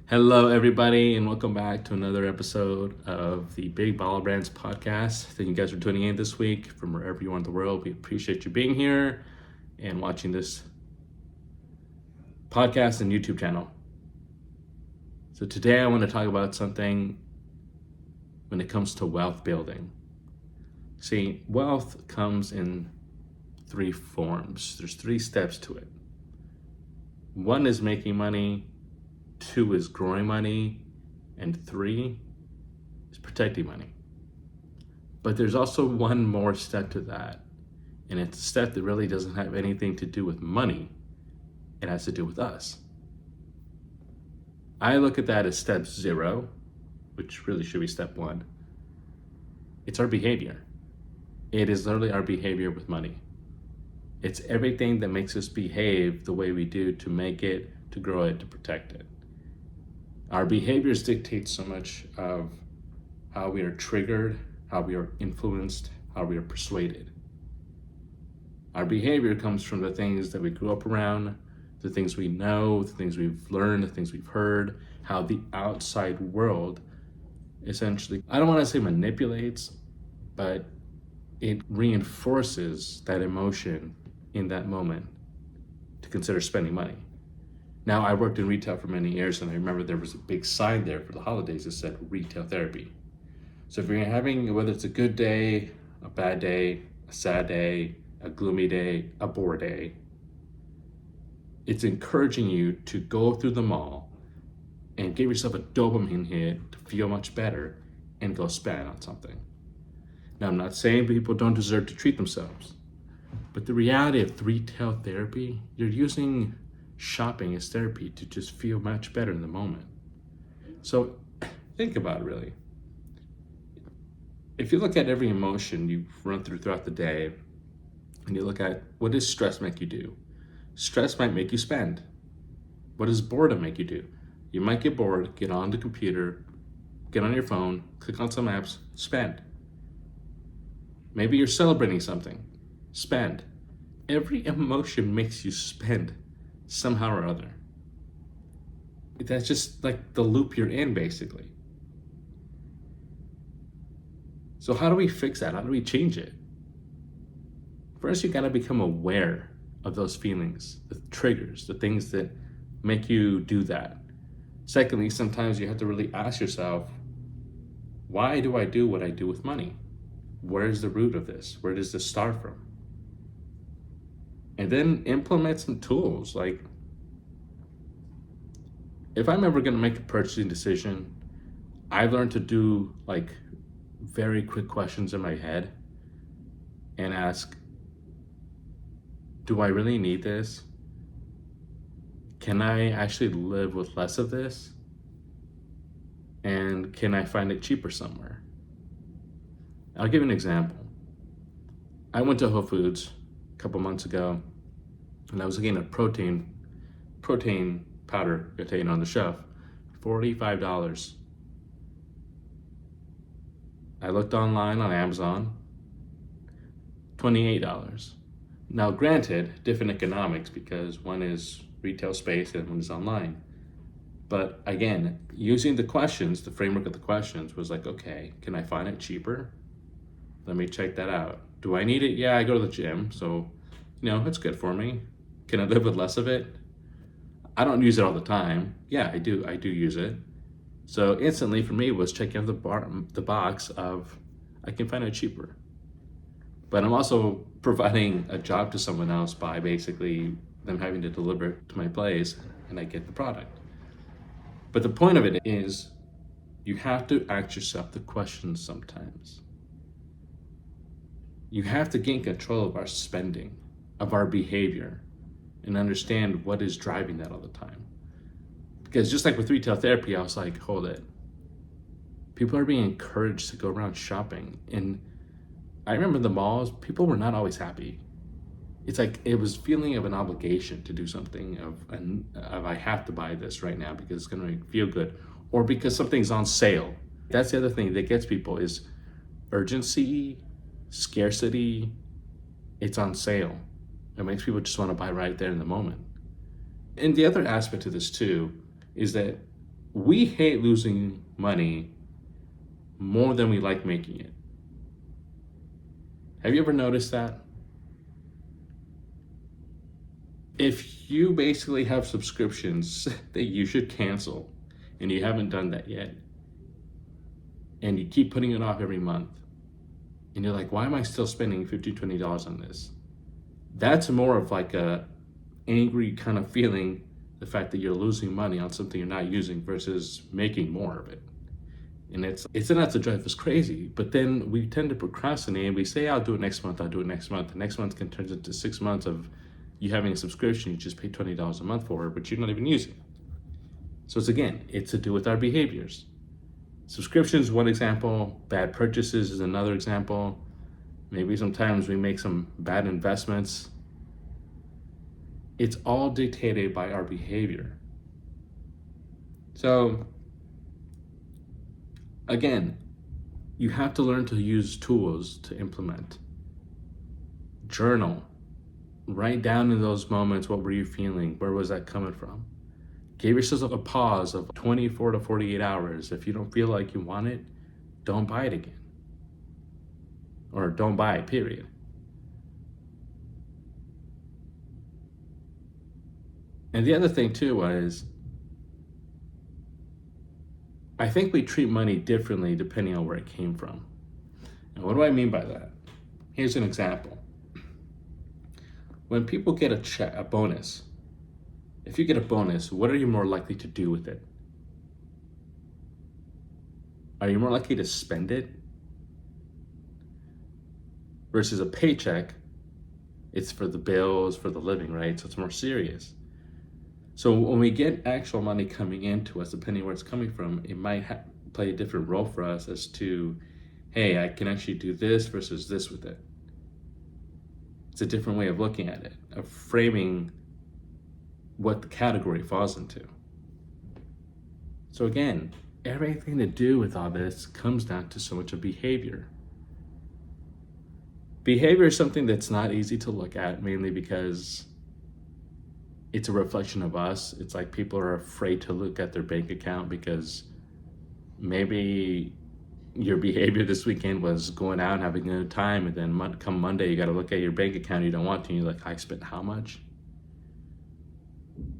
Hello, everybody, and welcome back to another episode of the Big Baller Brands podcast. Thank you guys for tuning in this week from wherever you are in the world. We appreciate you being here and watching this podcast and YouTube channel. So today I want to talk about something when it comes to wealth building. See, wealth comes in three forms. There's three steps to it. One is making money. 2 is growing money, and 3 is protecting money. But there's also one more step to that, and it's a step that really doesn't have anything to do with money. It has to do with us. I look at that as step 0, which really should be step 1. It's our behavior. It is literally our behavior with money. It's everything that makes us behave the way we do to make it, to grow it, to protect it. Our behaviors dictate so much of how we are triggered, how we are influenced, how we are persuaded. Our behavior comes from the things that we grew up around, the things we know, the things we've learned, the things we've heard, how the outside world essentially, I don't want to say manipulates, but it reinforces that emotion in that moment to consider spending money. Now, I worked in retail for many years, and I remember there was a big sign there for the holidays that said retail therapy. So if you're having, whether it's a good day, a bad day, a sad day, a gloomy day, a bored day, it's encouraging you to go through the mall and give yourself a dopamine hit to feel much better and go spend on something. Now, I'm not saying people don't deserve to treat themselves, but the reality of retail therapy, you're using shopping as therapy to just feel much better in the moment. So think about it really. If you look at every emotion you run through throughout the day, and you look at what does stress make you do? Stress might make you spend. What does boredom make you do? You might get bored, get on the computer, get on your phone, click on some apps, spend. Maybe you're celebrating something, spend. Every emotion makes you spend somehow or other. That's just like the loop you're in, basically. So how do we fix that? How do we change it? First, you gotta become aware of those feelings, the triggers, the things that make you do that. Secondly, sometimes you have to really ask yourself, why do I do what I do with money? Where's the root of this? Where does this start from? And then implement some tools. Like, if I'm ever gonna make a purchasing decision, I learned to do like very quick questions in my head and ask, do I really need this? Can I actually live with less of this? And can I find it cheaper somewhere? I'll give you an example. I went to Whole Foods a couple months ago, and I was looking at protein powder contained on the shelf, $45. I looked online on Amazon, $28. Now, granted, different economics because one is retail space and one is online. But again, using the questions, the framework of the questions was like, okay, can I find it cheaper? Let me check that out. Do I need it? Yeah, I go to the gym, so it's good for me. Can I live with less of it? I don't use it all the time. Yeah, I do use it. So instantly for me was checking out the box of I can find it cheaper. But I'm also providing a job to someone else by basically them having to deliver it to my place and I get the product. But the point of it is you have to ask yourself the questions sometimes. You have to gain control of our spending, of our behavior, and understand what is driving that all the time. Because just like with retail therapy, I was like, hold it. People are being encouraged to go around shopping. And I remember the malls, people were not always happy. It's like it was feeling of an obligation to do something of I have to buy this right now because it's gonna feel good, or because something's on sale. That's the other thing that gets people is urgency, scarcity. It's on sale. It makes people just want to buy right there in the moment. And the other aspect to this too is that We hate losing money more than we like making it. Have you ever noticed that? If you basically have subscriptions that you should cancel and you haven't done that yet, and you keep putting it off every month, and you're like, why am I still spending $50, $20 on this? That's more of like a angry kind of feeling, the fact that you're losing money on something you're not using versus making more of it. And it's enough to drive us crazy. But then we tend to procrastinate and we say, I'll do it next month, I'll do it next month. The next month can turn into 6 months of you having a subscription you just pay $20 a month for, but you're not even using it. So it's to do with our behaviors. Subscriptions, one example. Bad purchases is another example. Maybe sometimes we make some bad investments. It's all dictated by our behavior. So again, you have to learn to use tools to implement. Journal. Write down in those moments, what were you feeling? Where was that coming from? Give yourself a pause of 24 to 48 hours. If you don't feel like you want it, don't buy it again. Or don't buy it, period. And the other thing too was, I think we treat money differently depending on where it came from. And what do I mean by that? Here's an example. When people get a bonus, if you get a bonus, what are you more likely to do with it? Are you more likely to spend it? Versus a paycheck, it's for the bills, for the living, right? So it's more serious. So when we get actual money coming into us, depending where it's coming from, it might play a different role for us as to, hey, I can actually do this versus this with it. It's a different way of looking at it, of framing what the category falls into. So again, everything to do with all this comes down to so much of behavior. Behavior is something that's not easy to look at, mainly because it's a reflection of us. It's like people are afraid to look at their bank account because maybe your behavior this weekend was going out and having a good time, and then come Monday you got to look at your bank account, you don't want to, and you're like, I spent how much?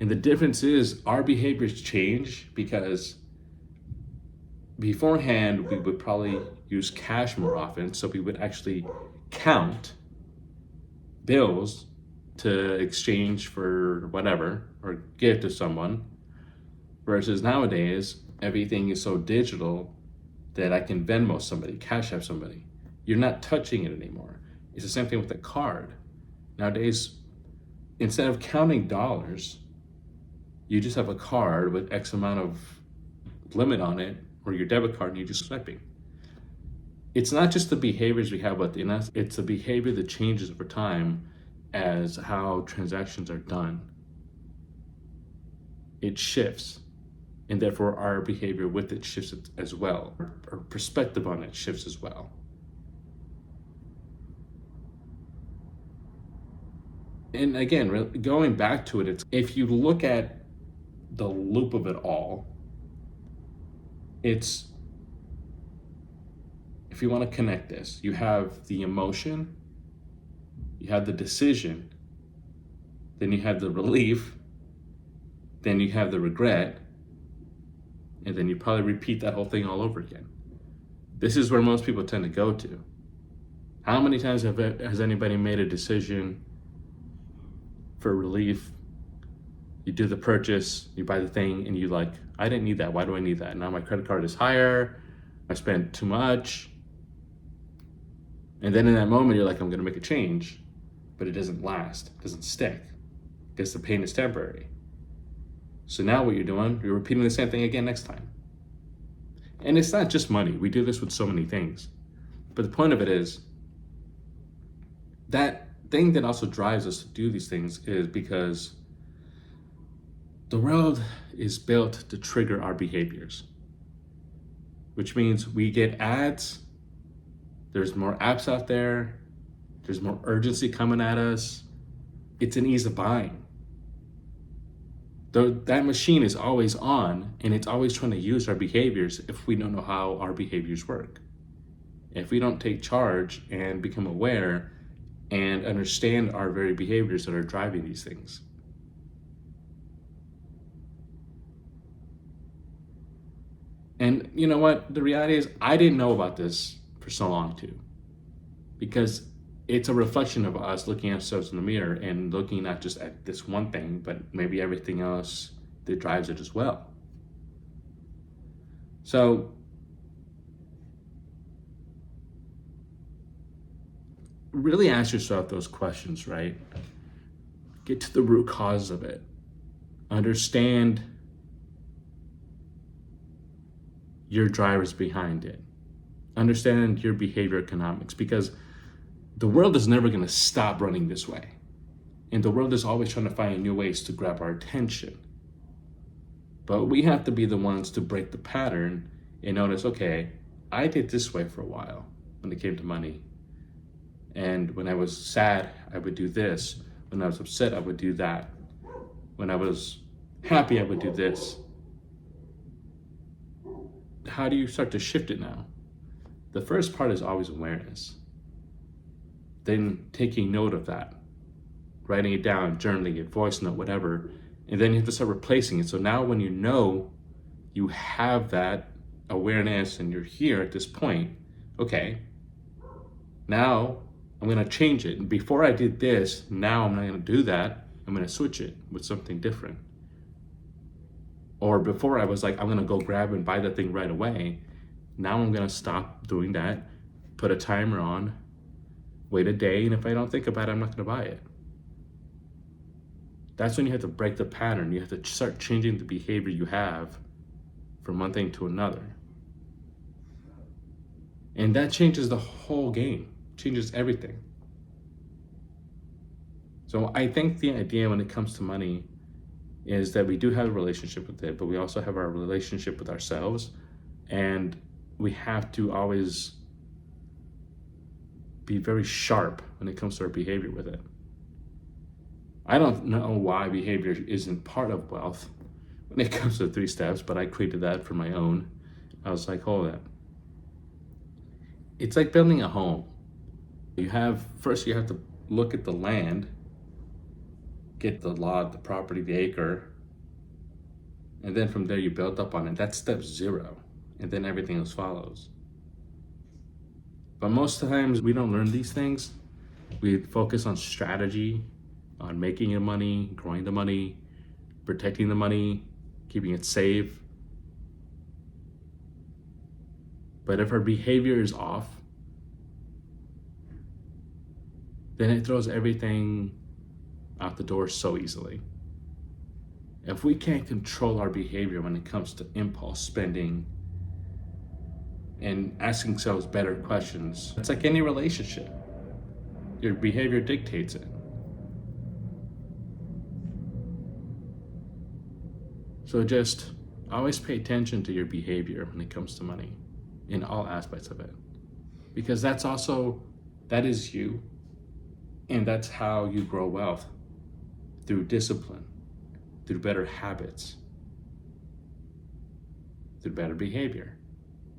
And the difference is our behaviors change because beforehand we would probably use cash more often, so we would actually count bills to exchange for whatever or give to someone, versus nowadays everything is so digital that I can Venmo somebody, Cash App somebody. You're not touching it anymore. It's the same thing with a card. Nowadays, instead of counting dollars, you just have a card with X amount of limit on it, or your debit card, and you're just swiping. It's not just the behaviors we have within us, it's the behavior that changes over time as how transactions are done. It shifts, and therefore our behavior with it shifts as well. Our perspective on it shifts as well. And again, going back to it, it's if you look at the loop of it all, it's, if you want to connect this, you have the emotion, you have the decision, then you have the relief, then you have the regret, and then you probably repeat that whole thing all over again. This is where most people tend to go to. How many times has anybody made a decision for relief? You do the purchase, you buy the thing, and you like, I didn't need that. Why do I need that? Now my credit card is higher. I spent too much. And then in that moment, you're like, I'm going to make a change, but it doesn't last, it doesn't stick, because the pain is temporary. So now what you're doing, you're repeating the same thing again next time. And it's not just money. We do this with so many things. But the point of it is, that thing that also drives us to do these things is because the world is built to trigger our behaviors, which means we get ads, there's more apps out there, there's more urgency coming at us. It's an ease of buying. That machine is always on, and it's always trying to use our behaviors if we don't know how our behaviors work. If we don't take charge and become aware and understand our very behaviors that are driving these things. And you know what? The reality is, I didn't know about this for so long too, because it's a reflection of us looking at ourselves in the mirror and looking not just at this one thing, but maybe everything else that drives it as well. So really ask yourself those questions, right? Get to the root cause of it. Understand your drivers behind it. Understand your behavior economics, because the world is never going to stop running this way. And the world is always trying to find new ways to grab our attention. But we have to be the ones to break the pattern and notice, okay, I did this way for a while when it came to money. And when I was sad, I would do this. When I was upset, I would do that. When I was happy, I would do this. How do you start to shift it now? The first part is always awareness. Then taking note of that, writing it down, journaling it, voice note, whatever. And then you have to start replacing it. So now when you know you have that awareness and you're here at this point, okay, now I'm going to change it. And before I did this, now I'm not going to do that. I'm going to switch it with something different. Or before I was like, I'm going to go grab and buy that thing right away. Now I'm going to stop doing that, put a timer on, wait a day, and if I don't think about it, I'm not going to buy it. That's when you have to break the pattern. You have to start changing the behavior you have from one thing to another. And that changes the whole game, changes everything. So I think the idea when it comes to money is that we do have a relationship with it, but we also have our relationship with ourselves, and we have to always be very sharp when it comes to our behavior with it. I don't know why behavior isn't part of wealth when it comes to 3 steps, but I created that for my own. I was like, hold on. It's like building a home. First you have to look at the land, get the lot, the property, the acre, and then from there you build up on it. That's step 0, and then everything else follows. But most times we don't learn these things. We focus on strategy, on making the money, growing the money, protecting the money, keeping it safe. But if our behavior is off, then it throws everything out the door so easily. If we can't control our behavior when it comes to impulse spending and asking ourselves better questions, it's like any relationship. Your behavior dictates it. So just always pay attention to your behavior when it comes to money in all aspects of it. Because that is you. And that's how you grow wealth, through discipline, through better habits, through better behavior,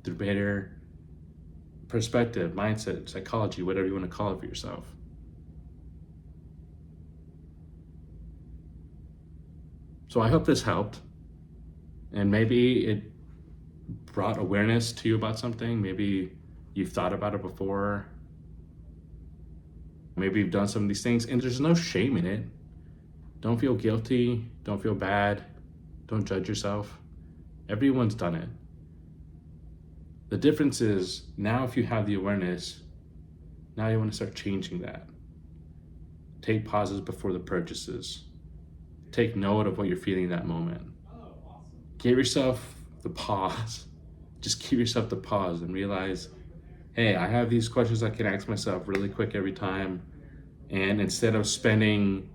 through better perspective, mindset, psychology, whatever you want to call it for yourself. So I hope this helped. And maybe it brought awareness to you about something. Maybe you've thought about it before. Maybe you've done some of these things, and there's no shame in it. Don't feel guilty. Don't feel bad. Don't judge yourself. Everyone's done it. The difference is now if you have the awareness, now you want to start changing that. Take pauses before the purchases. Take note of what you're feeling in that moment. Give yourself the pause. Just give yourself the pause and realize, hey, I have these questions I can ask myself really quick every time. And instead of spending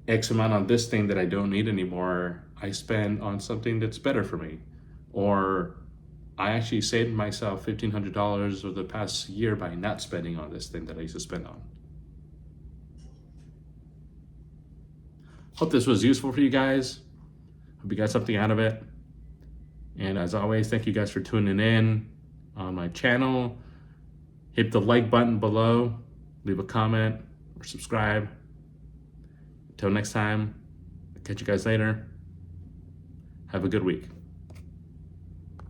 X amount on this thing that I don't need anymore, I spend on something that's better for me. Or I actually saved myself $1,500 over the past year by not spending on this thing that I used to spend on. Hope this was useful for you guys. Hope you got something out of it. And as always, thank you guys for tuning in on my channel. Hit the like button below, leave a comment, or subscribe. Until next time, I'll catch you guys later. Have a good week.